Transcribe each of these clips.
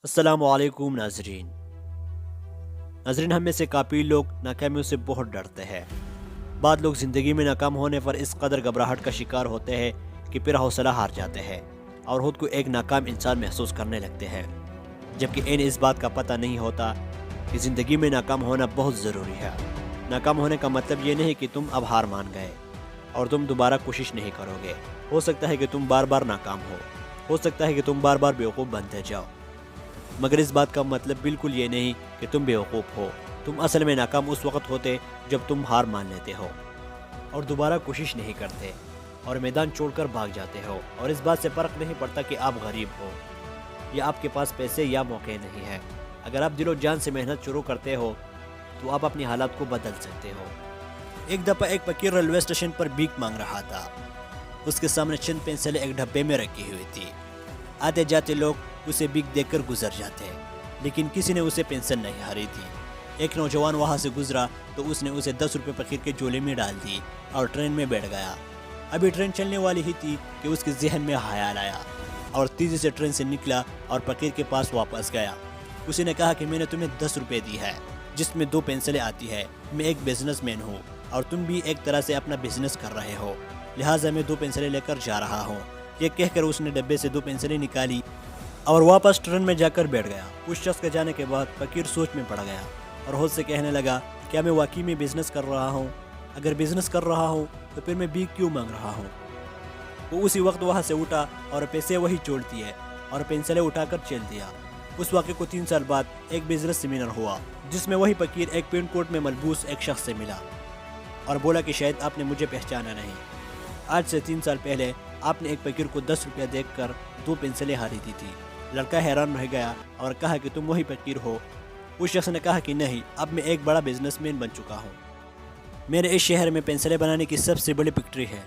अस्सलाम वालेकुम नाजरीन, हम में से काफ़ी लोग नाकामियों से बहुत डरते हैं। बाद लोग ज़िंदगी में नाकाम होने पर इस कदर घबराहट का शिकार होते हैं कि फिर हौसला हार जाते हैं और खुद को एक नाकाम इंसान महसूस करने लगते हैं, जबकि इन्हें इस बात का पता नहीं होता कि ज़िंदगी में नाकाम होना बहुत ज़रूरी है। नाकाम होने का मतलब ये नहीं कि तुम अब हार मान गए और तुम दोबारा कोशिश नहीं करोगे। हो सकता है कि तुम बार बार नाकाम हो सकता है कि तुम बार बार बेवकूफ़ बनते जाओ, मगर इस बात का मतलब बिल्कुल ये नहीं कि तुम बेवकूफ़ हो। तुम असल में नाकाम उस वक्त होते जब तुम हार मान लेते हो और दोबारा कोशिश नहीं करते और मैदान छोड़कर भाग जाते हो, और इस बात से फ़र्क नहीं पड़ता कि आप गरीब हो या आपके पास पैसे या मौके नहीं है। अगर आप दिलो जान से मेहनत शुरू करते हो तो आप अपनी हालात को बदल सकते हो। एक दफ़ा एक फकीर रेलवे स्टेशन पर भीख मांग रहा था। उसके सामने चंद पेंसिलें एक डब्बे में रखी हुई थी। आते जाते लोग उसे भीख देकर गुजर जाते, लेकिन किसी ने उसे पेंशन नहीं हारी थी। एक नौजवान वहां से गुजरा तो उसने उसे 10 रुपये फकीर के झोले में डाल दी और ट्रेन में बैठ गया। अभी ट्रेन चलने वाली ही थी कि उसके जहन में ख्याल आया और तेजी से ट्रेन से निकला और फकीर के पास वापस गया। उसी ने कहा कि मैंने तुम्हें 10 रुपये दी है जिसमें 2 पेंसिलें आती है। मैं एक बिजनेसमैन हूँ और तुम भी एक तरह से अपना बिजनेस कर रहे हो, लिहाजा मैं 2 पेंसिलें लेकर जा रहा हूँ। ये कहकर उसने डब्बे से 2 पेंसिलें निकाली और वापस ट्रेन में जाकर बैठ गया। उस शख्स के जाने के बाद फकीर सोच में पड़ गया और खुद से कहने लगा, क्या मैं वाकई में बिजनेस कर रहा हूँ? अगर बिजनेस कर रहा हूँ तो फिर मैं भीख क्यों मांग रहा हूँ? वो उसी वक्त वहाँ से उठा और पैसे वही छोड़ दिए और पेंसिलें उठाकर चल दिया। उस वाक़े को 3 साल बाद एक बिजनेस सेमिनार हुआ, जिसमें वही फकीर एक पेंट कोट में मलबूस एक शख्स से मिला और बोला कि शायद आपने मुझे पहचाना नहीं। आज से 3 साल पहले आपने एक फकीर को 10 रुपया देकर 2 पेंसिलें हारी दी थी। लड़का हैरान रह गया और कहा कि तुम वही फकीर हो। उस शख्स ने कहा कि नहीं, अब मैं एक बड़ा बिजनेसमैन बन चुका हूँ। मेरे इस शहर में पेंसिलें बनाने की सबसे बड़ी फैक्ट्री है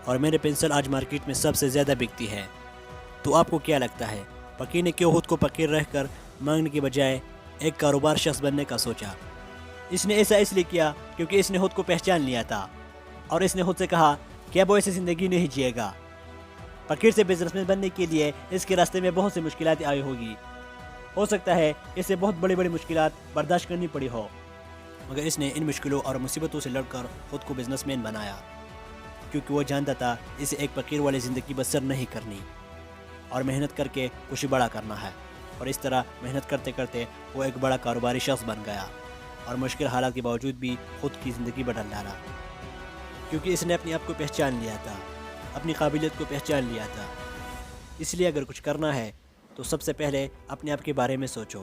और मेरे पेंसिल आज मार्केट में सबसे ज़्यादा बिकती है। तो आपको क्या लगता है, फकीर ने क्यों खुद को फकीर रहकर मांगने के बजाय एक कारोबार शख्स बनने का सोचा? इसने ऐसा इसलिए किया क्योंकि इसने खुद को पहचान लिया था और इसने खुद से कहा कि अब वो ऐसी ज़िंदगी नहीं जिएगा। फकीर से बिजनेसमैन बनने के लिए इसके रास्ते में बहुत सी मुश्किलात आई होगी। हो सकता है इसे बहुत बड़ी बड़ी मुश्किलात बर्दाश्त करनी पड़ी हो, मगर इसने इन मुश्किलों और मुसीबतों से लड़कर खुद को बिजनेसमैन बनाया, क्योंकि वो जानता था इसे एक फकीर वाली ज़िंदगी बसर नहीं करनी और मेहनत करके कुछ बड़ा करना है। और इस तरह मेहनत करते करते वो एक बड़ा कारोबारी शख्स बन गया और मुश्किल हालात के बावजूद भी खुद की ज़िंदगी बदल डाला, क्योंकि इसने अपने आप को पहचान लिया था, अपनी काबिलियत को पहचान लिया था। इसलिए अगर कुछ करना है तो सबसे पहले अपने आप के बारे में सोचो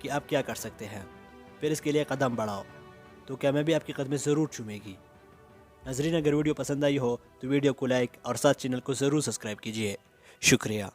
कि आप क्या कर सकते हैं, फिर इसके लिए कदम बढ़ाओ तो कामयाबी आपके कदम ज़रूर चूमेगी। नाज़रीन, अगर वीडियो पसंद आई हो तो वीडियो को लाइक और साथ चैनल को ज़रूर सब्सक्राइब कीजिए। शुक्रिया।